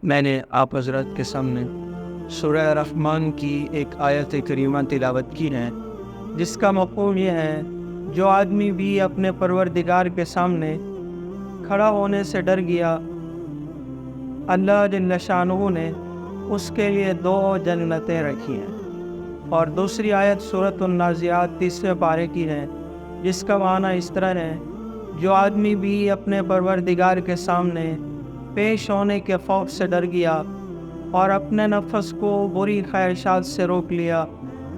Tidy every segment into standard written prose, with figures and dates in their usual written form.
میں نے آپ حضرات کے سامنے سورہ رحمان کی ایک آیت کریمہ تلاوت کی ہے، جس کا مفہوم یہ ہے: جو آدمی بھی اپنے پروردگار کے سامنے کھڑا ہونے سے ڈر گیا، اللہ جل شانہ نے اس کے لیے 2 جنتیں رکھی ہیں۔ اور دوسری آیت سورۃ النازعات 30 پارے کی ہے، جس کا معنی اس طرح ہے: جو آدمی بھی اپنے پروردگار کے سامنے پیش ہونے کے خوف سے ڈر گیا اور اپنے نفس کو بری خواہشات سے روک لیا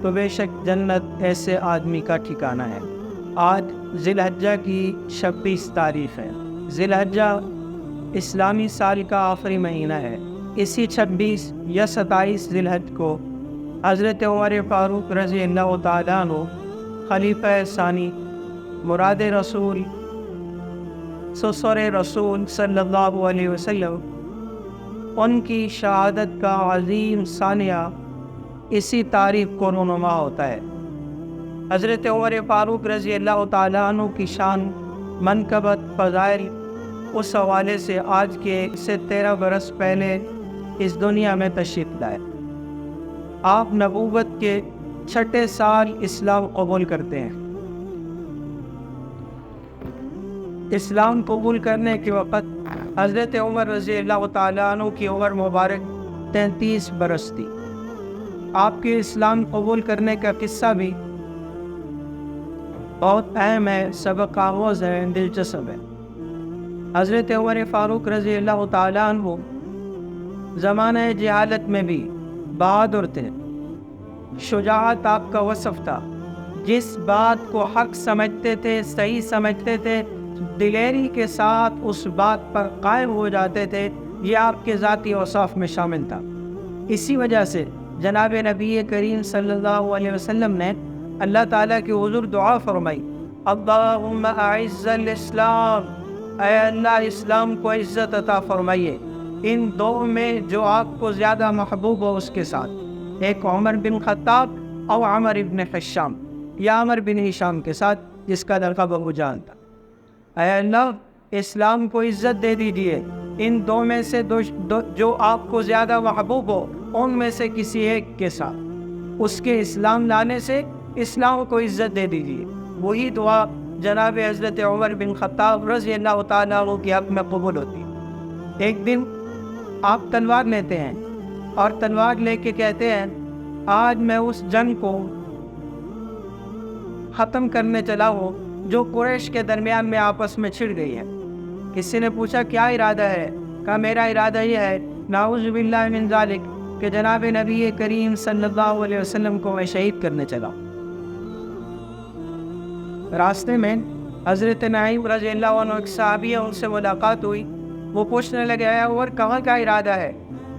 تو بے شک جنت ایسے آدمی کا ٹھکانہ ہے۔ آج ذی الحجہ کی 26 تاریخ ہے۔ ذی الحجہ اسلامی سال کا آخری مہینہ ہے۔ اسی 26 یا 27 ذی الحجہ کو حضرت عمر فاروق رضی اللہ تعالیٰ عنہ خلیفہ ثانی، مراد رسول، سسر رسول صلی اللہ علیہ وسلم، ان کی شہادت کا عظیم ثانیہ اسی تاریخ کو رونما ہوتا ہے۔ حضرت عمر فاروق رضی اللہ تعالیٰ عنہ کی شان، منقبت، فضائل اس حوالے سے آج کے سے 13 برس پہلے اس دنیا میں تشریف لائے۔ آپ نبوت کے 6 سال اسلام قبول کرتے ہیں۔ اسلام قبول کرنے کے وقت حضرت عمر رضی اللہ تعالیٰ عنہ کی عمر مبارک 33 برس تھی۔ آپ کے اسلام قبول کرنے کا قصہ بھی بہت اہم ہے، سبق آموز ہے، دلچسپ ہے۔ حضرت عمر فاروق رضی اللہ تعالیٰ عنہ زمانہ جہالت میں بھی بہادر تھے۔ شجاعت آپ کا وصف تھا۔ جس بات کو حق سمجھتے تھے، صحیح سمجھتے تھے، دلیری کے ساتھ اس بات پر قائم ہو جاتے تھے۔ یہ آپ کے ذاتی اوصاف میں شامل تھا۔ اسی وجہ سے جناب نبی کریم صلی اللہ علیہ وسلم نے اللہ تعالیٰ کی حضور دعا فرمائی: اللہم اعز الاسلام، اے اللہ اسلام کو عزت عطا فرمائیے۔ ان 2 میں جو آپ کو زیادہ محبوب ہو اس کے ساتھ، ایک عمر بن خطاب اور عمر بن حشام، یا عمر بن ہشام کے ساتھ، جس کا لقب ابو جہل تھا۔ اے اللہ اسلام کو عزت دے دیجیے، ان 2 میں سے جو آپ کو زیادہ محبوب ہو ان میں سے کسی ایک کے ساتھ، اس کے اسلام لانے سے اسلام کو عزت دے دیجیے۔ وہی دعا جناب حضرت عمر بن خطاب رضی اللہ تعالیٰ عنہ کی حق میں قبول ہوتی ہے۔ ایک دن آپ تلوار لیتے ہیں اور تلوار لے کے کہتے ہیں: آج میں اس جنگ کو ختم کرنے چلا ہوں جو قریش کے درمیان میں آپس میں چھڑ گئی ہے۔ کسی نے پوچھا کیا ارادہ ہے؟ کہا میرا ارادہ یہ ہے، نعوذ باللہ من ذالک، کہ جناب نبی کریم صلی اللہ علیہ وسلم کو میں شہید کرنے چلا ہوں۔ راستے میں حضرت نعیم رضی اللہ عنہ ایک صحابی ہے، ان سے ملاقات ہوئی۔ وہ پوچھنے لگے: اے عمر کہاں کا ارادہ ہے؟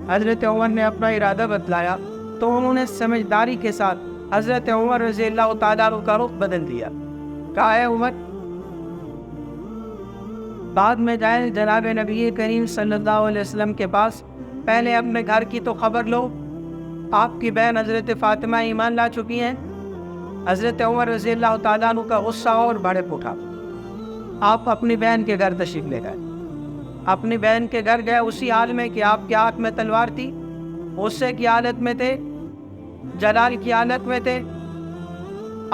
حضرت عمر نے اپنا ارادہ بتلایا تو انہوں نے سمجھداری کے ساتھ حضرت عمر رضی اللہ تعالیٰ عنہ کا رخ بدل دیا۔ کہا: اے عمر، بعد میں جائیں جناب نبی کریم صلی اللہ علیہ وسلم کے پاس، پہلے اپنے گھر کی تو خبر لو۔ آپ کی بہن حضرت فاطمہ ایمان لا چکی ہیں۔ حضرت عمر رضی اللہ تعالیٰ عنہ کا غصہ اور بھڑک اٹھا۔ آپ اپنی بہن کے گھر تشریف لے گئے۔ اپنی بہن کے گھر گئے اسی حال میں کہ آپ کے ہاتھ میں تلوار تھی، غصے کی حالت میں تھے، جلال کی حالت میں تھے۔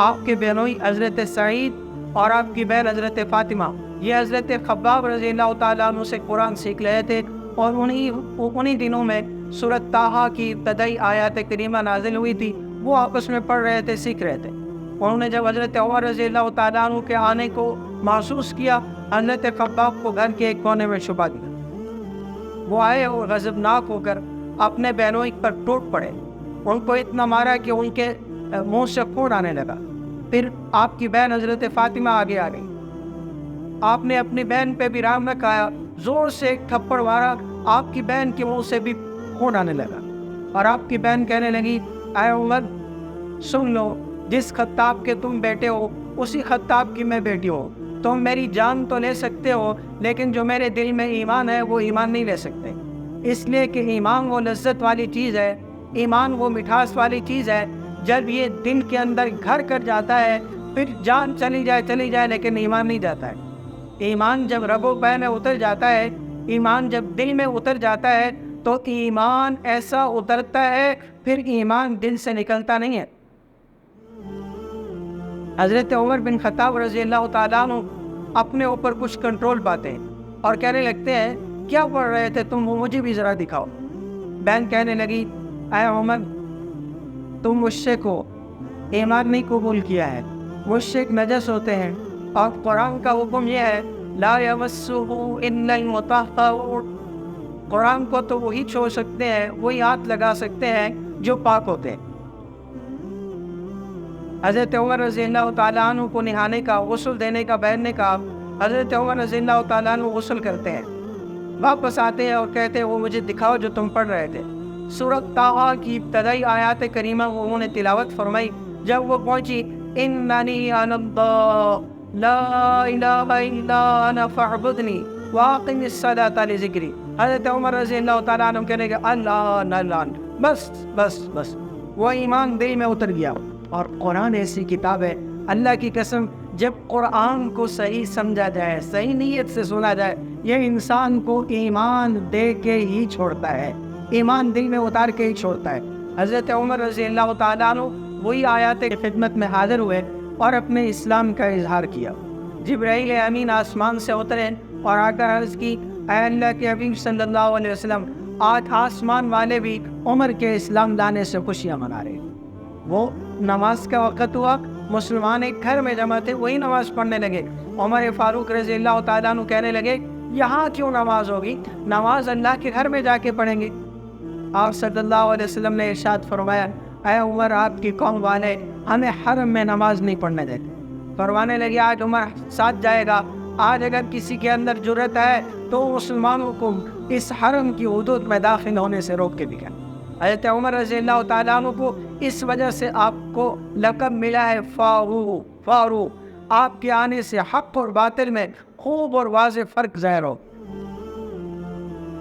آپ کے بہنوئی حضرت سعید اور آپ کی بہن حضرت فاطمہ، یہ حضرت خباب رضی اللہ تعالیٰ عنہ سے قرآن سیکھ رہے تھے، اور انہی دنوں میں سورۃ طٰہٰ کی ابتدائی آیات کریمہ نازل ہوئی تھی۔ وہ آپس میں پڑھ رہے تھے، سیکھ رہے تھے۔ انہوں نے جب حضرت عمر رضی اللہ تعالیٰ عنہ کے آنے کو محسوس کیا، حضرت خباب کو گھر کے ایک کونے میں چھپا دیا۔ وہ آئے اور غضبناک ہو کر اپنے بہنوئی پر ٹوٹ پڑے، ان کو اتنا مارا کہ ان کے منہ سے خون آنے لگا۔ پھر آپ کی بہن حضرت فاطمہ آگے آ گئی۔ آپ نے اپنی بہن پہ بھی رحم نہ کھایا، زور سے ایک تھپڑ مارا، آپ کی بہن کے منہ سے بھی خون آنے لگا، اور آپ کی بہن کہنے لگی: اے عمر سن لو، جس خطاب کے تم بیٹے ہو اسی خطاب کی میں بیٹی ہوں۔ تم میری جان تو لے سکتے ہو، لیکن جو میرے دل میں ایمان ہے وہ ایمان نہیں لے سکتے، اس لیے کہ ایمان وہ لذت والی چیز ہے، ایمان وہ مٹھاس والی چیز ہے، جب یہ دل کے اندر گھر کر جاتا ہے پھر جان چلی جائے لیکن ایمان نہیں جاتا ہے۔ ایمان جب رگ و پے میں اتر جاتا ہے، ایمان جب دل میں اتر جاتا ہے تو ایمان ایسا اترتا ہے، پھر ایمان دل سے نکلتا نہیں ہے۔ حضرت عمر بن خطاب رضی اللہ تعالیٰ عنہ اپنے اوپر کچھ کنٹرول پاتے ہیں اور کہنے لگتے ہیں کیا پڑھ رہے تھے تم، مجھے بھی ذرا دکھاؤ۔ بہن کہنے لگی اے عمر تم مشرک ہو، ایمان نہیں قبول کیا ہے، مشرک نجس ہوتے ہیں، اور قرآن کا حکم یہ ہے لا یمسہ الا المطہرون، قرآن کو تو وہی چھو سکتے ہیں، وہی ہاتھ لگا سکتے ہیں جو پاک ہوتے ہیں۔ حضرت عمر رضی اللہ تعالیٰ عنہ کو نہانے کا، غسل دینے کا بہن نے کہا۔ حضرت عمر رضی اللہ تعالیٰ عنہ غسل کرتے ہیں، واپس آتے ہیں اور کہتے ہیں وہ مجھے دکھاؤ جو تم پڑھ رہے تھے۔ سورۃ طٰہٰ کی ابتدائی آیات کریمہ وہ انہوں نے تلاوت فرمائی۔ جب وہ پہنچی اننی انا اللہ لا الہ الا انا فاعبدنی واقم الصلاۃ لذکری، حضرت عمر رضی اللہ تعالیٰ عنہ کہنے کہ اللہ اللہ، بس بس بس، وہ ایمان دل میں اتر گیا۔ اور قرآن ایسی کتاب ہے، اللہ کی قسم جب قرآن کو صحیح سمجھا جائے، صحیح نیت سے سنا جائے، یہ انسان کو ایمان دے کے ہی چھوڑتا ہے، ایمان دل میں اتار کے ہی چھوڑتا ہے۔ حضرت عمر رضی اللہ تعالیٰ عنہ وہی آیات کی خدمت میں حاضر ہوئے اور اپنے اسلام کا اظہار کیا۔ جبرائیل امین آسمان سے اترے اور آ کر عرض کی اے اللہ کے حبیب صلی اللہ علیہ وسلم، آج آسمان والے بھی عمر کے اسلام لانے سے خوشیاں منا رہے۔ وہ نماز کا وقت ہوا، مسلمان ایک گھر میں جمع تھے، وہی نماز پڑھنے لگے۔ عمر فاروق رضی اللہ تعالیٰ عنہ کہنے لگے یہاں کیوں نماز ہوگی، نماز اللہ کے گھر میں جا کے پڑھیں گے۔ آپ صلی اللہ علیہ وسلم نے ارشاد فرمایا اے عمر آپ کی قوم والے ہمیں حرم میں نماز نہیں پڑھنے دیتے۔ فرمانے لگے آج عمر ساتھ جائے گا، آج اگر کسی کے اندر جرأت ہے تو مسلمانوں کو اس حرم کی حدود میں داخل ہونے سے روک کے دکھائے۔ حضرت عمر رضی اللہ تعالیٰ عنہ کو اس وجہ سے آپ کو لقب ملا ہے فاروق، فاروق، آپ کے آنے سے حق اور باطل میں خوب اور واضح فرق ظاہر ہو۔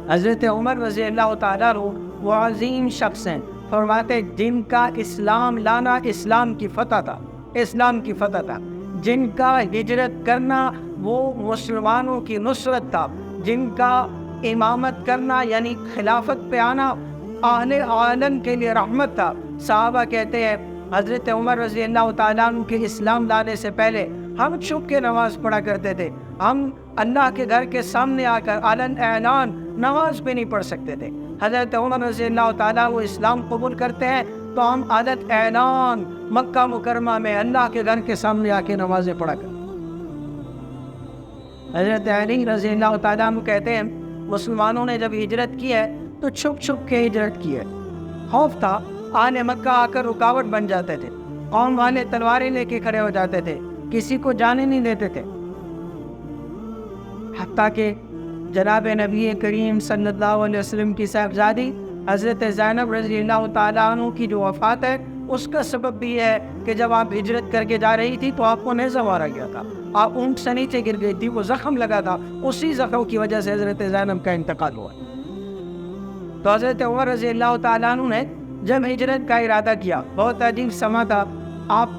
حضرت عمر رضی اللہ تعالیٰ عنہ وہ عظیم شخص ہیں، فرماتے جن کا اسلام لانا اسلام کی فتح تھا، اسلام کی فتح تھا، جن کا ہجرت کرنا وہ مسلمانوں کی نصرت تھا، جن کا امامت کرنا یعنی خلافت پہ آنا اہل عالم کے لیے رحمت تھا۔ صحابہ کہتے ہیں حضرت عمر رضی اللہ تعالیٰ عنہ کے اسلام لانے سے پہلے ہم چھپ کے نماز پڑھا کرتے تھے، ہم اللہ کے گھر کے سامنے آ کر علن اعلان نماز پہ نہیں پڑھ سکتے تھے۔ حضرت عمر رضی اللہ تعالیٰ وہ اسلام قبول کرتے ہیں تو ہم علن اعلان مکہ مکرمہ میں اللہ کے گھر کے سامنے آ کے نمازیں پڑھا کرتے۔ حضرت علی رضی اللہ تعالیٰ عنہ کہتے ہیں مسلمانوں نے جب ہجرت کی ہے تو چھپ چھپ کے ہجرت کی ہے، خوف تھا اہل مکہ آ کر رکاوٹ بن جاتے تھے، قوم والے تلواریں لے کے کھڑے ہو جاتے تھے، کسی کو جانے نہیں دیتے تھے، حتیٰ کہ جناب نبی کریم صلی اللہ علیہ وسلم کی صاحبزادی حضرت زینب رضی اللہ تعالیٰ عنہ کی جو وفات ہے اس کا سبب بھی ہے کہ جب آپ ہجرت کر کے جا رہی تھی تو آپ کو نیزہ مارا گیا تھا، آپ اونٹ سے نیچے گر گئی تھی، وہ زخم لگا تھا، اسی زخم کی وجہ سے حضرت زینب کا انتقال ہوا۔ تو حضرت عمر رضی اللہ تعالیٰ عنہ نے جب ہجرت کا ارادہ کیا، بہت عجیب سما تھا، آپ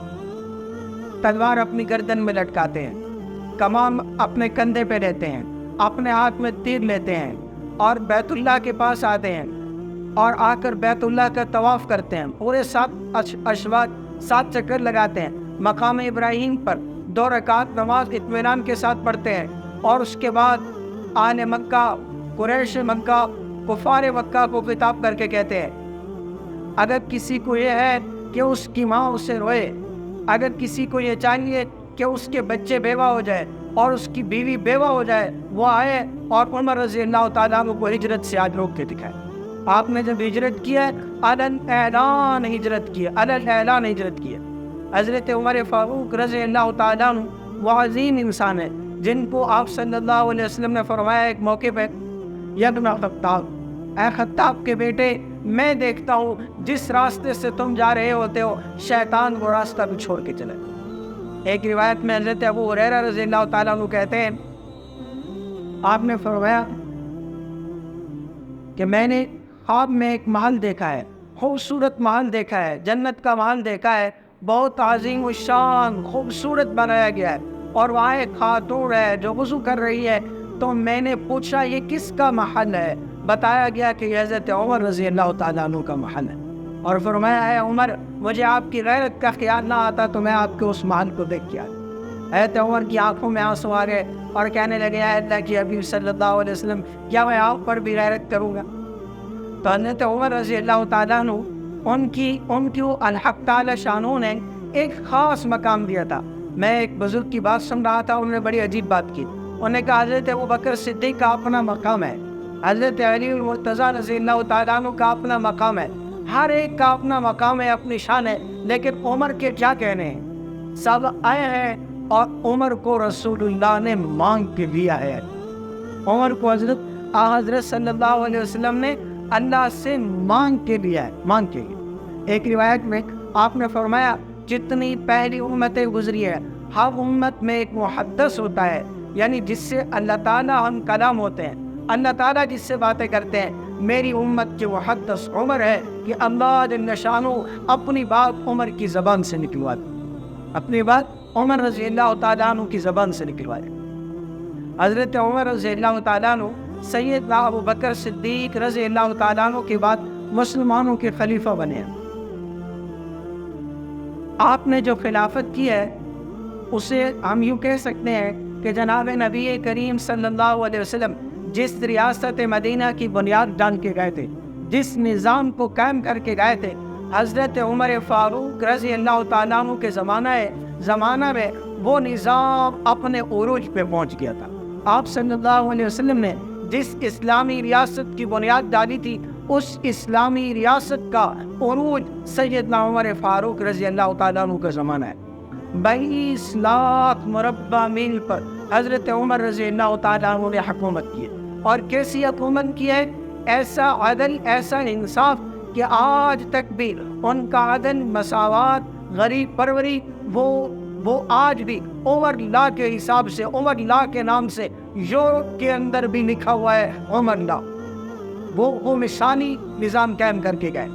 تلوار اپنی گردن میں لٹکاتے ہیں، کمان اپنے کندھے پہ لیتے ہیں، اپنے ہاتھ میں تیر لیتے ہیں اور بیت اللہ کے پاس آتے ہیں اور آ کر بیت اللہ کا طواف کرتے ہیں، پورے 7 اشواط 7 چکر لگاتے ہیں، مقام ابراہیم پر 2 رکعت نماز اطمینان کے ساتھ پڑھتے ہیں، اور اس کے بعد اہل مکہ، قریش مکہ، کفار مکہ کو خطاب کر کے کہتے ہیں اگر کسی کو یہ ہے کہ اس کی ماں اسے روئے، اگر کسی کو یہ چاہیے کہ اس کے بچے بیوہ ہو جائے اور اس کی بیوی بیوہ ہو جائے، وہ آئے اور عمر رضی اللہ تعالیٰ عنہ کو ہجرت سے آج روک کے دکھائے۔ آپ نے جب ہجرت کی ہے علن اعلان ہجرت کی ہے، علن اعلان ہجرت کی ہے۔ حضرت عمر فاروق رضی اللہ تعالیٰ عنہ وہ عظیم انسان ہے جن کو آپ صلی اللہ علیہ وسلم نے فرمایا ایک موقع پہ یبن خطاب، اے خطاب کے بیٹے میں دیکھتا ہوں جس راستے سے تم جا رہے ہوتے ہو شیطان وہ راستہ بھی چھوڑ کے چلے۔ ایک روایت میں حضرت ابو ہریرہ رضی اللہ تعالیٰ عنہ کہتے ہیں آپ نے فرمایا کہ میں نے خواب میں ایک محل دیکھا ہے، خوبصورت محل دیکھا ہے، جنت کا محل دیکھا ہے، بہت عظیم الشان خوبصورت بنایا گیا ہے، اور وہاں ایک خاتون ہے جو وضو کر رہی ہے، تو میں نے پوچھا یہ کس کا محل ہے؟ بتایا گیا کہ یہ حضرت عمر رضی اللہ تعالیٰ عنہ کا محل ہے، اور فرمایا ہے عمر مجھے آپ کی غیرت کا خیال نہ آتا تو میں آپ کے اس محل کو دیکھ کے آتا۔ حضرت عمر کی آنکھوں میں آنسو آ گئے اور کہنے لگے اے اللہ کی حبیب صلی اللہ علیہ وسلم کیا میں آپ پر بھی غیرت کروں گا؟ تو حضرت عمر رضی اللہ تعالیٰ عنہ ان کی الحق تعالی شانوں نے ایک خاص مقام دیا تھا۔ میں ایک بزرگ کی بات سن رہا تھا، انہوں نے بڑی عجیب بات کی۔ انہوں نے کہا حضرت ابوبکر صدیق کا اپنا مقام ہے، حضرت علی المرتضیٰ رضی اللہ تعالیٰ عنہ کا اپنا مقام ہے، ہر ایک کا اپنا مقام ہے، اپنی شان ہے، لیکن عمر کے کیا کہنے ہیں؟ سب آئے ہیں اور عمر کو رسول اللہ نے مانگ کے لیا ہے۔ عمر کو حضرت صلی اللہ علیہ وسلم نے اللہ سے مانگ کے لیا ہے، مانگ کے لیا۔ ایک روایت میں آپ نے فرمایا جتنی پہلی امتیں گزری ہے ہر امت میں ایک محدث ہوتا ہے، یعنی جس سے اللہ تعالیٰ ہم کلام ہوتے ہیں، اللہ تعالیٰ جس سے باتیں کرتے ہیں۔ میری امت کے محدث عمر ہے کہ اللہ جل شانہ اپنی بات عمر کی زبان سے نکلوا دے، اپنی بات عمر رضی اللہ تعالیٰ عنہ کی زبان سے نکلوا دے۔ حضرت عمر رضی اللہ تعالیٰ عنہ سیدنا ابو بکر صدیق رضی اللہ تعالیٰ عنہ کے بعد مسلمانوں کے خلیفہ بنے ہیں۔ آپ نے جو خلافت کی ہے اسے ہم یوں کہہ سکتے ہیں کہ جناب نبی کریم صلی اللہ علیہ وسلم جس ریاست مدینہ کی بنیاد ڈال کے گئے تھے، جس نظام کو قائم کر کے گئے تھے، حضرت عمر فاروق رضی اللہ تعالیٰ عنہ کے زمانہ میں وہ نظام اپنے عروج پہ پہنچ گیا تھا۔ آپ صلی اللہ علیہ وسلم نے جس اسلامی ریاست کی بنیاد ڈالی تھی اس اسلامی ریاست کا عروج سیدنا عمر فاروق رضی اللہ تعالیٰ عنہ کا زمانہ ہے۔ 22 لاکھ مربع میل پر حضرت عمر رضی اللہ تعالیٰ عنہ نے حکومت کی ہے، اور کیسی حکومت کی ہے؟ ایسا عدل، ایسا انصاف کہ آج تک بھی ان کا عدل، مساوات، غریب پروری وہ آج بھی عمر لا کے حساب سے، عمر لا کے نام سے یورپ کے اندر بھی لکھا ہوا ہے عمر لا۔ وہ مثالی نظام قائم کر کے گئے۔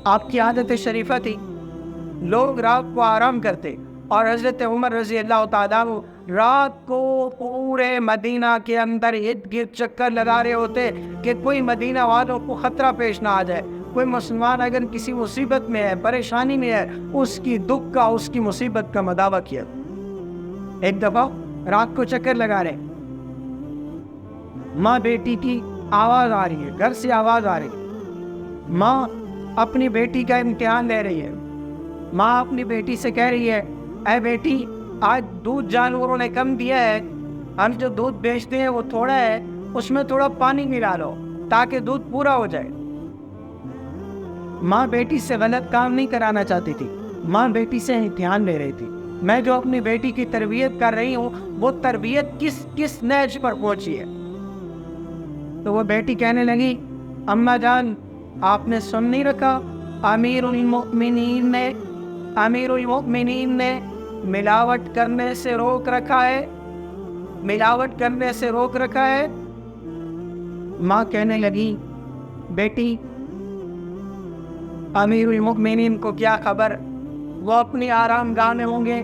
آپ کی عادت شریفہ تھی لوگ رات کو آرام کرتے، اور حضرت عمر رضی اللہ تعالیٰ عنہ رات کو پورے مدینہ کے اندر ارد گرد چکر لگا رہے ہوتے کہ کوئی مدینہ والوں کو خطرہ پیش نہ آ جائے۔ کوئی مسلمان اگر کسی مصیبت میں ہے، پریشانی میں ہے، اس کی دکھ کا، اس کی مصیبت کا مداوع کیا۔ ایک دفعہ رات کو چکر لگا رہے، ماں بیٹی کی آواز آ رہی ہے، گھر سے آواز آ رہی ہے، ماں اپنی بیٹی کا امتحان لے رہی ہے۔ ماں اپنی بیٹی سے کہہ رہی ہے اے بیٹی آج دودھ جانوروں نے کم دیا ہے، ہم جو دودھ بیچتے ہیں وہ تھوڑا ہے، اس میں تھوڑا پانی ملا لو تاکہ دودھ پورا ہو جائے۔ ماں بیٹی سے غلط کام نہیں کرانا چاہتی تھی، ماں بیٹی سے امتحان لے رہی تھی۔ میں جو اپنی بیٹی کی تربیت کر رہی ہوں وہ تربیت کس نہج پر پہنچی ہے؟ تو وہ بیٹی کہنے لگی اماں جان آپ نے سن نہیں رکھا امیر المؤمنین نے ملاوٹ کرنے سے روک رکھا ہے، ملاوٹ کرنے سے روک رکھا ہے۔ ماں کہنے لگی بیٹی امیر المؤمنین کو کیا خبر، وہ اپنی آرام گاہ میں ہوں گے،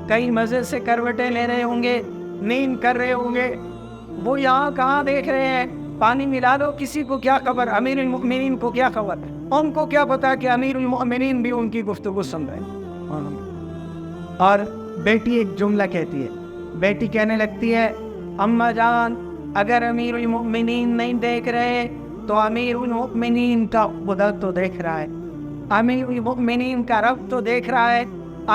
کئی مزے سے کروٹیں لے رہے ہوں گے، نیند کر رہے ہوں گے، وہ یہاں کہاں دیکھ رہے ہیں پانی ملا دو، کسی کو کیا خبر، امیر المؤمنین کو کیا خبر، ان کو کیا پتا کہ امیر المؤمنین بھی ان کی گفتگو سن رہے ہیں۔ اور بیٹی ایک جملہ کہتی ہے، بیٹی کہنے لگتی ہے اماں جان اگر امیر المؤمنین نہیں دیکھ رہے تو امیر المؤمنین کا خدا تو دیکھ رہا ہے، امیر المؤمنین کا رب تو دیکھ رہا ہے،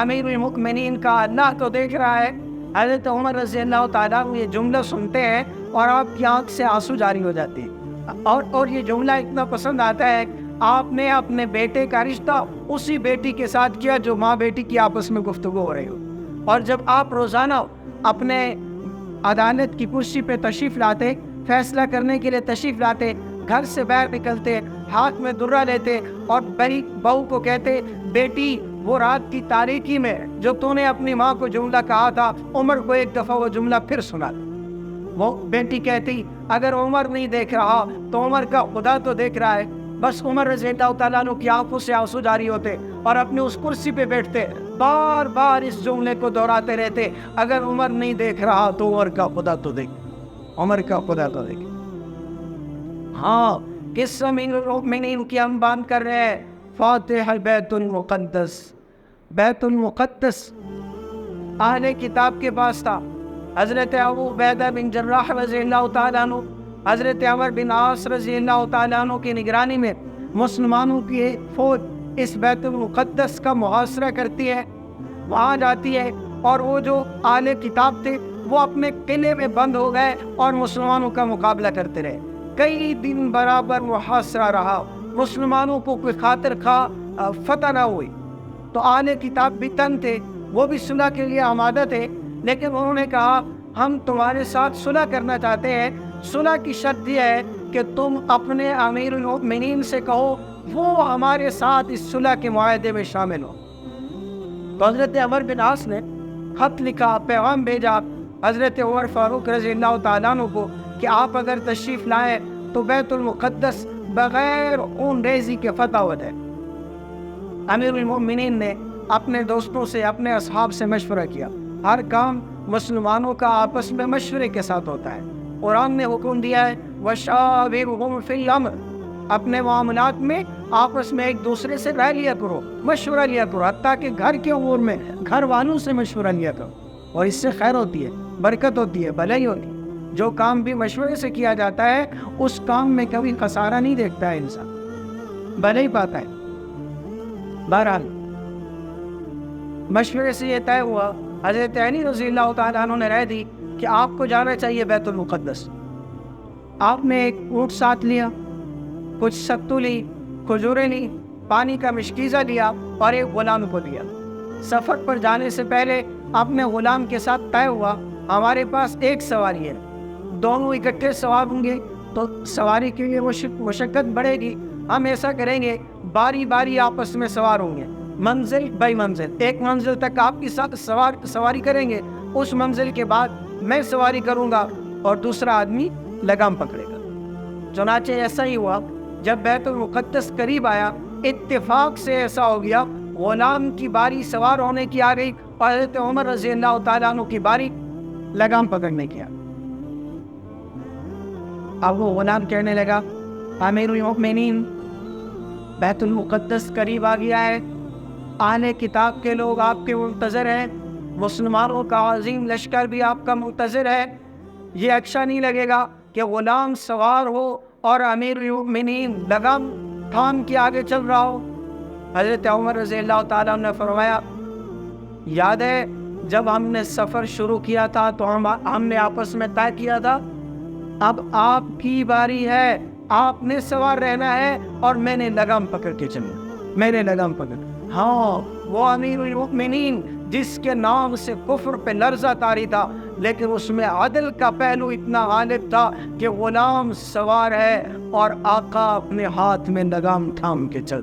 امیر المؤمنین کا اللہ تو دیکھ رہا ہے۔ حضرت عمر رضی اللہ تعالیٰ یہ جملہ سنتے ہیں اور آپ کی آنکھ سے آنسو جاری ہو جاتے ہیں، اور یہ جملہ اتنا پسند آتا ہے آپ نے اپنے بیٹے کا رشتہ اسی بیٹی کے ساتھ کیا جو ماں بیٹی کی آپس میں گفتگو ہو رہی ہو۔ اور جب آپ روزانہ اپنے عدالت کی کرسی پہ تشریف لاتے، فیصلہ کرنے کے لیے تشریف لاتے، گھر سے باہر نکلتے، ہاتھ میں درہ لیتے اور بڑی بہو کو کہتے بیٹی وہ رات کی تاریکی میں جو تو نے اپنی ماں کو جملہ کہا تھا عمر کو ایک دفعہ وہ جملہ پھر سنا۔ وہ بیٹی کہتی اگر عمر نہیں دیکھ رہا تو عمر کا خدا تو دیکھ رہا ہے۔ بس عمر رضی اللہ تعالیٰ عنہ کی آنکھوں سے آنسو جاری ہوتے اور اپنی اس کرسی پہ بیٹھتے، بار بار اس جملے کو دہراتے رہتے اگر عمر نہیں دیکھ رہا تو عمر کا خدا تو دیکھ، عمر کا خدا تو دیکھ۔ ہاں کس امیر المؤمنین کی ہم بات کر رہے ہیں؟ فاتح بیت المقدس. بیت المقدس اہل کتاب کے پاس تھا. حضرت ابو عبیدہ بن جراح رضی اللہ تعالیٰ عنہ، حضرت عمر بن عاص رضی اللہ تعالیٰ عنہ کی نگرانی میں مسلمانوں کی ایک فوج اس بیت المقدس کا محاصرہ کرتی ہے، وہاں جاتی ہے، اور وہ جو اہل کتاب تھے وہ اپنے قلعے میں بند ہو گئے اور مسلمانوں کا مقابلہ کرتے رہے. کئی دن برابر محاصرہ رہا، مسلمانوں کو کوئی خاطر خواہ فتح نہ ہوئی. تو اہل کتاب بھی تنگ تھے، وہ بھی صلح کے لیے آمادہ تھے، لیکن انہوں نے کہا ہم تمہارے ساتھ صلح کرنا چاہتے ہیں. صلح کی شرط یہ ہے کہ تم اپنے امیر المؤمنین سے کہو وہ ہمارے ساتھ اس صلح کے معاہدے میں شامل ہو. تو حضرت عمر بن عاص نے خط لکھا، پیغام بھیجا حضرت عمر فاروق رضی اللہ تعالیٰ عنہ کو کہ آپ اگر تشریف لائیں تو بیت المقدس بغیر خون ریزی کے فتح ہو جائے. امیر المؤمنین نے اپنے دوستوں سے، اپنے اصحاب سے مشورہ کیا. ہر کام مسلمانوں کا آپس میں مشورے کے ساتھ ہوتا ہے. قرآن نے حکم دیا ہے وَشَاوِرْهُمْ فِي الْأَمْرِ، اپنے معاملات میں آپس میں ایک دوسرے سے رائے لیا کرو، مشورہ لیا کرو، حتیٰ کہ گھر کے امور میں گھر والوں سے مشورہ لیا کرو، اور اس سے خیر ہوتی ہے، برکت ہوتی ہے، بھلائی ہوتی ہے. جو کام بھی مشورے سے کیا جاتا ہے اس کام میں کبھی خسارہ نہیں دیکھتا ہے، انسان بھلائی پاتا ہے. بہرحال مشورے سے یہ طے ہوا، حضرت علی رضی اللہ تعالیٰ عنہ نے رائے دی کہ آپ کو جانا چاہیے بیت المقدس. آپ نے ایک اونٹ ساتھ لیا، کچھ ستو لی، کھجوریں لی، پانی کا مشکیزہ لیا اور ایک غلام کو دیا. سفر پر جانے سے پہلے اپنے غلام کے ساتھ طے ہوا ہمارے پاس ایک سواری ہے، دونوں اکٹھے سوار ہوں گے تو سواری کے لیے مشقت بڑھے گی. ہم ایسا کریں گے باری باری آپس میں سوار ہوں گے، منزل بائی منزل. ایک منزل تک آپ کے ساتھ سواری کریں گے، اس منزل کے بعد میں سواری کروں گا اور دوسرا آدمی لگام پکڑے گا. چنانچہ ایسا ہی ہوا. جب بیت المقدس قریب آیا اتفاق سے ایسا ہو گیا غلام کی باری سوار ہونے کی آ گئی اور حضرت عمر رضی اللہ تعالیٰ عنہ کی باری لگام پکڑنے کی. اب وہ غلام کہنے لگا امیر المؤمنین بیت المقدس قریب آ گیا ہے، اہل کتاب کے لوگ آپ کے منتظر ہیں، مسلمانوں کا عظیم لشکر بھی آپ کا منتظر ہے. یہ اچھا نہیں لگے گا کہ غلام سوار ہو اور امیر المؤمنین لگام تھام کے آگے چل رہا ہو. حضرت عمر رضی اللہ تعالیٰ نے فرمایا یاد ہے جب ہم نے سفر شروع کیا تھا تو ہم نے آپس میں طے کیا تھا اب آپ کی باری ہے، آپ نے سوار رہنا ہے اور میں نے لگام پکڑ کے چلنا. میں نے لگام پکڑ، ہاں وہ امیر المؤمنین جس کے نام سے کفر پہ لرزہ طاری تھا، لیکن اس میں عدل کا پہلو اتنا غالب تھا کہ غلام سوار ہے اور آقا اپنے ہاتھ میں لگام تھام کے چل.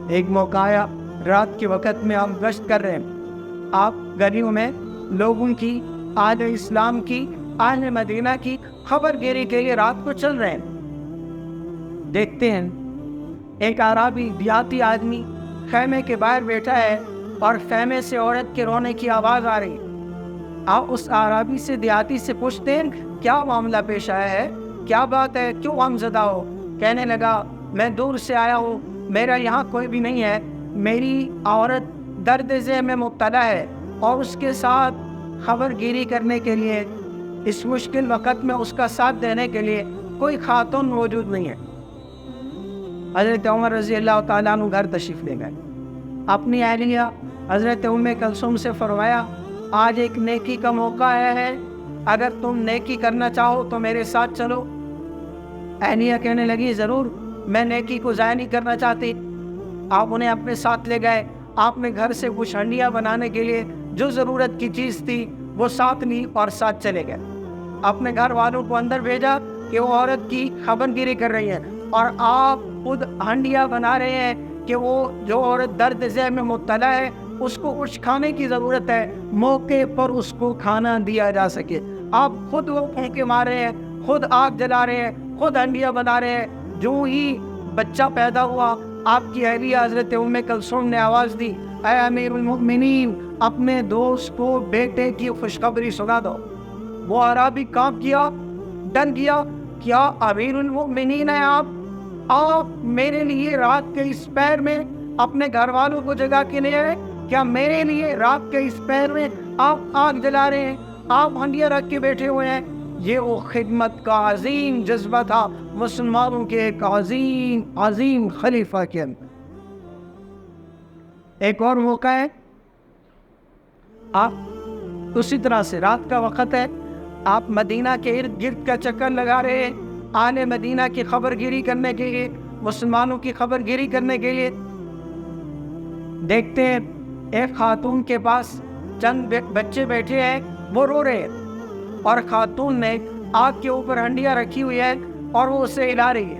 ایک موقع آیا، رات کے وقت میں آپ گشت کر رہے ہیں، آپ گلیوں میں لوگوں کی، اہل اسلام کی، اہل مدینہ کی خبر گیری کے لیے رات کو چل رہے ہیں. دیکھتے ہیں ایک اعرابی دیہاتی آدمی خیمے کے باہر بیٹھا ہے اور خیمے سے عورت کے رونے کی آواز آ رہی. آپ اس اعرابی سے، دیہاتی سے پوچھتے ہیں کیا معاملہ پیش آیا ہے، کیا بات ہے، کیوں غمزدہ ہو؟ کہنے لگا میں دور سے آیا ہوں، میرا یہاں کوئی بھی نہیں ہے، میری عورت درد ذہ میں مبتلا ہے اور اس کے ساتھ خبر گیری کرنے کے لیے، اس مشکل وقت میں اس کا ساتھ دینے کے لیے کوئی خاتون موجود نہیں ہے. حضرت عمر رضی اللہ تعالیٰ عنہ گھر تشریف لے گئے. اپنی اہلیہ حضرت ام کلثوم سے فرمایا آج ایک نیکی کا موقع آیا ہے، اگر تم نیکی کرنا چاہو تو میرے ساتھ چلو. اہلیہ کہنے لگی ضرور، میں نیکی کو ضائع نہیں کرنا چاہتی. آپ انہیں اپنے ساتھ لے گئے. آپ نے گھر سے کچھ ہنڈیاں بنانے کے لیے جو ضرورت کی چیز تھی وہ ساتھ لی اور ساتھ چلے گئے. اپنے گھر والوں کو اندر بھیجا کہ وہ عورت کی خبر گیری کر رہی ہے اور آپ خود ہنڈیاں بنا رہے ہیں کہ وہ جو عورت درد ذہ میں مبتلا ہے اس کو کچھ کھانے کی ضرورت ہے، موقع پر اس کو کھانا دیا جا سکے. آپ خود وہ پھونکے مار رہے ہیں، خود آگ جلا رہے ہیں، خود ہنڈیاں بنا رہے ہیں. جو ہی بچہ پیدا ہوا آپ کی اہلیہ حضرت ام کلثوم نے آواز دی اے امیر المؤمنین اپنے دوست کو بیٹے کی خوشخبری سنا دو. وہ عربی کانپ گیا، ڈر گیا کیا امیر المؤمنین ہیں آپ میرے لیے رات کے اس پہر میں اپنے گھر والوں کو جگا کے لے آئے؟ کیا میرے لیے رات کے اس پہر میں آپ آگ جلا رہے ہیں، آپ ہنڈیاں رکھ کے بیٹھے ہوئے ہیں؟ یہ وہ خدمت کا عظیم جذبہ تھا مسلمانوں کے ایک عظیم خلیفہ کے اندر۔ ایک اور موقع ہے، آپ اسی طرح سے رات کا وقت ہے، آپ مدینہ کے ارد گرد کا چکر لگا رہے ہیں، آل مدینہ کی خبر گیری کرنے کے لیے، مسلمانوں کی خبر گیری کرنے کے لیے۔ دیکھتے ہیں ایک خاتون کے پاس چند بچے بیٹھے ہیں، وہ رو رہے ہیں، اور خاتون نے آگ کے اوپر ہنڈیاں رکھی ہوئی ہے اور وہ اسے ہلا رہی ہے۔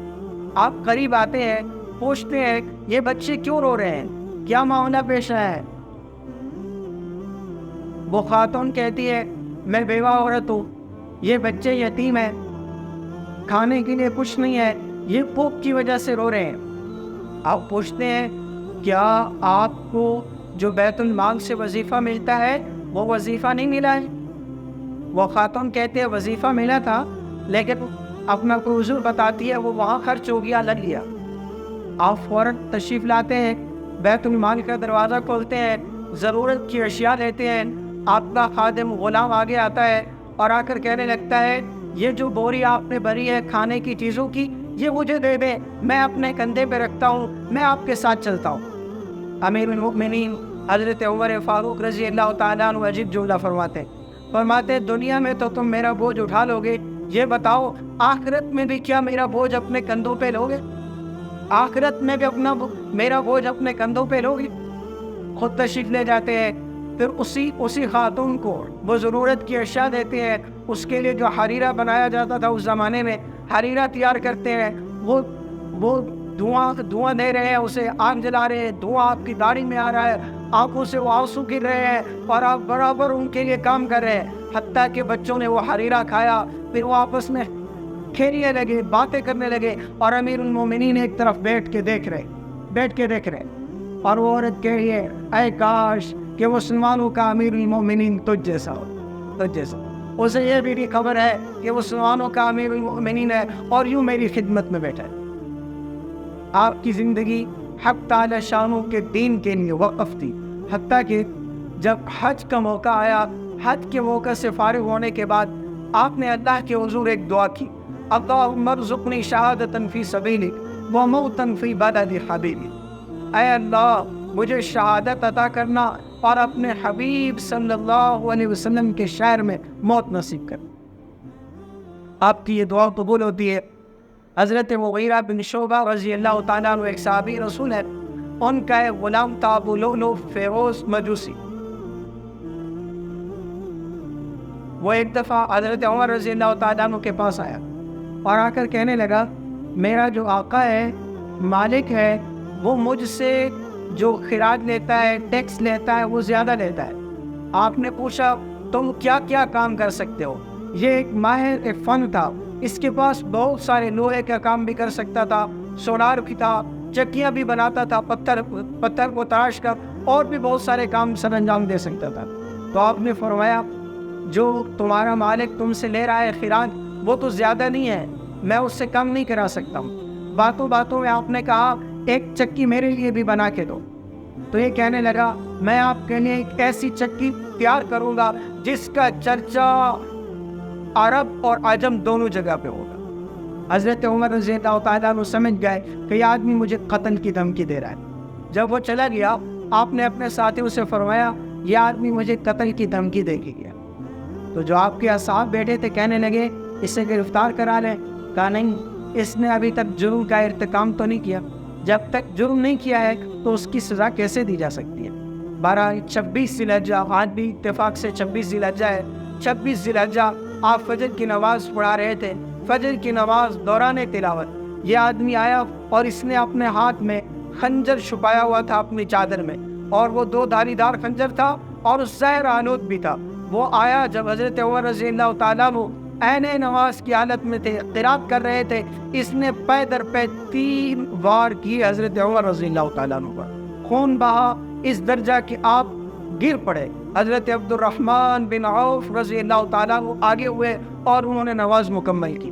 آپ قریب آتے ہیں، پوچھتے ہیں یہ بچے کیوں رو رہے ہیں، کیا معاملہ پیش آیا ہے؟ وہ خاتون کہتی ہے میں بیوہ عورت ہوں، یہ بچے یتیم ہیں، کھانے کے لیے کچھ نہیں ہے، یہ بھوک کی وجہ سے رو رہے ہیں۔ آپ پوچھتے ہیں کیا آپ کو جو بیت المال سے وظیفہ ملتا ہے وہ وظیفہ نہیں ملا ہے؟ وہ خاتون کہتے ہیں وظیفہ ملا تھا، لیکن اپنا کوئی عذر بتاتی ہے، وہ وہاں خرچ ہو گیا، لگ گیا۔ آپ فوراً تشریف لاتے ہیں، بیت المال کا دروازہ کھولتے ہیں، ضرورت کی اشیاء لیتے ہیں۔ آپ کا خادم غلام آگے آتا ہے اور آ کر کہنے لگتا ہے یہ جو بوری آپ نے بھری ہے کھانے کی چیزوں کی، یہ مجھے دے دیں، میں اپنے کندھے پہ رکھتا ہوں، میں آپ کے ساتھ چلتا ہوں۔ امیر المؤمنین حضرت عمر فاروق رضی اللہ تعالیٰ عنہ عجیب جملہ فرماتے دنیا میں تو تم میرا بوجھ اٹھا لوگے، یہ بتاؤ آخرت میں بھی کیا میرا بوجھ اپنے کندھوں پہ لوگے؟ آخرت میں بھی میرا بوجھ اپنے کندھوں پہ لوگے؟ خود تشریف لے جاتے ہیں، پھر اسی خاتون کو وہ ضرورت کی اشیاء دیتے ہیں، اس کے لیے جو حریرہ بنایا جاتا تھا اس زمانے میں، حریرہ تیار کرتے ہیں، وہ دھواں دے رہے ہیں، اسے آگ جلا رہے ہیں، دھواں آپ کی داڑھی میں آ رہا ہے، آنکھوں سے وہ آنسو گر رہے ہیں، اور آپ برابر ان کے لیے کام کر رہے ہیں، حتیٰ کہ بچوں نے وہ حریرہ کھایا، پھر وہ آپس میں کھیلنے لگے، باتیں کرنے لگے، اور امیر المومنین ایک طرف بیٹھ کے دیکھ رہے، اور وہ عورت کہہ رہی ہے اے کاش کہ مسلمانوں کا امیر المومنین تجھ جیسا ہو۔ اسے یہ بھی خبر ہے کہ مسلمانوں کا امیر المومنین ہے اور یوں میری خدمت میں بیٹھا ہے۔ آپ کی زندگی حق تعالی شانوں کے دین کے لیے وقف تھی، حتیٰ کہ جب حج کا موقع آیا، حج کے موقع سے فارغ ہونے کے بعد آپ نے اللہ کے حضور ایک دعا کی، اللہم ارزقنی شہادۃ فی سبیلک و موتا فی بلد حبیبک، اے اللہ مجھے شہادت عطا کرنا اور اپنے حبیب صلی اللہ علیہ وسلم کے شہر میں موت نصیب کرنا۔ آپ کی یہ دعا قبول ہوتی ہے۔ حضرت مغیرہ بن شعبہ رضی اللہ تعالیٰ عنہ ایک صحابی رسول ہے، ان کا ایک غلام تھا ابو لؤلؤ فیروز مجوسی۔ وہ ایک دفعہ حضرت عمر رضی اللہ تعالیٰ عنہ کے پاس آیا اور آ کر کہنے لگا میرا جو آقا ہے، مالک ہے، وہ مجھ سے جو خراج لیتا ہے، ٹیکس لیتا ہے، وہ زیادہ لیتا ہے۔ آپ نے پوچھا تم کیا کیا کام کر سکتے ہو؟ یہ ایک ماہر فن تھا، اس کے پاس بہت سارے لوہے کا کام بھی کر سکتا تھا، سونار بھی تھا، چکیاں بھی بناتا تھا، پتھر کو تراش کر اور بھی بہت سارے کام سر انجام دے سکتا تھا۔ تو آپ نے فرمایا جو تمہارا مالک تم سے لے رہا ہے خراج، وہ تو زیادہ نہیں ہے، میں اس سے کم نہیں کرا سکتا ہوں۔ باتوں باتوں میں آپ نے کہا ایک چکی میرے لیے بھی بنا کے دو۔ تو یہ کہنے لگا میں آپ کے لیے ایک ایسی چکی تیار کروں گا جس کا چرچا عرب اور عجم دونوں جگہ پہ ہوگا۔ حضرت عمر رضی اللہ تعالیٰ عنہ سمجھ گئے کہ یہ آدمی مجھے قتل کی دھمکی دے رہا ہے۔ جب وہ چلا گیا، آپ نے اپنے ساتھیوں سے فرمایا یہ آدمی مجھے قتل کی دھمکی دے کے گیا۔ تو جو آپ کے اصحاب بیٹھے تھے کہنے لگے اسے گرفتار کرا لیں۔ کہا نہیں، اس نے ابھی تک جرم کا ارتکاب تو نہیں کیا، جب تک جرم نہیں کیا ہے تو اس کی سزا کیسے دی جا سکتی ہے؟ 26 ذی الحجہ، آج بھی اتفاق سے 26 ذی الحجہ ہے۔ 26 ذی الحجہ آپ فجر کی نماز پڑھا رہے تھے، فجر کی نماز دوران تلاوت یہ آدمی آیا اور اس نے اپنے ہاتھ میں خنجر چھپایا ہوا تھا اپنی چادر میں، اور وہ 2 دھاری دار خنجر تھا اور زہر آلود بھی تھا۔ وہ آیا جب حضرت عمر رضی اللہ تعالیٰ عنہ عین نماز کی حالت میں تھے، قرات کر رہے تھے، اس نے پے در پے 3 وار کی حضرت عمر رضی اللہ تعالیٰ عنہ پر، خون بہا اس درجہ کہ آپ گر پڑے۔ حضرت عبد الرحمن بن عوف رضی اللہ تعالیٰ عنہ آگے ہوئے اور انہوں نے نماز مکمل کی۔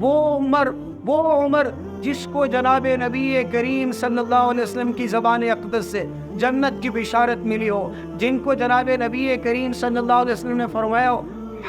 وہ عمر جس کو جناب نبی کریم صلی اللہ علیہ وسلم کی زبان اقدس سے جنت کی بشارت ملی ہو، جن کو جناب نبی کریم صلی اللہ علیہ وسلم نے فرمایا ہو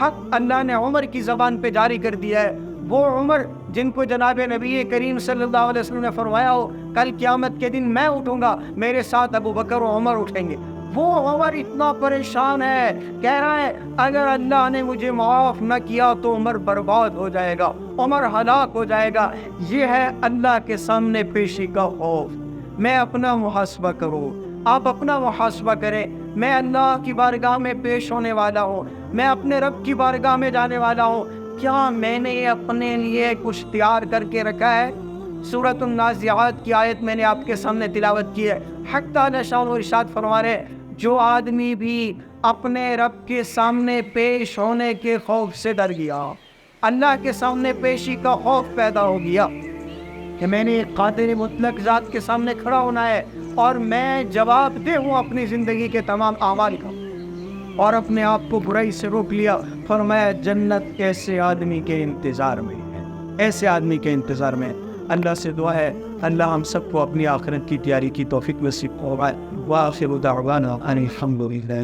حق اللہ نے عمر کی زبان پہ جاری کر دیا ہے، وہ عمر جن کو جناب نبی کریم صلی اللہ علیہ وسلم نے فرمایا ہو کل قیامت کے دن میں اٹھوں گا، میرے ساتھ ابو بکر و عمر اٹھیں گے، وہ عمر اتنا پریشان ہے، کہہ رہا ہے اگر اللہ نے مجھے معاف نہ کیا تو عمر برباد ہو جائے گا، عمر ہلاک ہو جائے گا۔ یہ ہے اللہ کے سامنے پیشی کا خوف۔ میں اپنا محاسبہ کروں، آپ اپنا محاسبہ کریں، میں اللہ کی بارگاہ میں پیش ہونے والا ہوں، میں اپنے رب کی بارگاہ میں جانے والا ہوں، کیا میں نے اپنے لیے کچھ تیار کر کے رکھا ہے؟ سورۃ النازعات کی آیت میں نے آپ کے سامنے تلاوت کی ہے، حق تعالی شان و ارشاد فرما رہے جو آدمی بھی اپنے رب کے سامنے پیش ہونے کے خوف سے ڈر گیا، اللہ کے سامنے پیشی کا خوف پیدا ہو گیا کہ میں نے ایک قادر مطلق ذات کے سامنے کھڑا ہونا ہے اور میں جواب دہ ہوں اپنی زندگی کے تمام اعمال کا، اور اپنے آپ کو برائی سے روک لیا، فرمایا جنت ایسے آدمی کے انتظار میں ہے، ایسے آدمی کے انتظار میں۔ اللہ سے دعا ہے اللہ ہم سب کو اپنی آخرت کی تیاری کی توفیق نصیب فرمائے۔ وآخر دعوانا ان الحمد للہ۔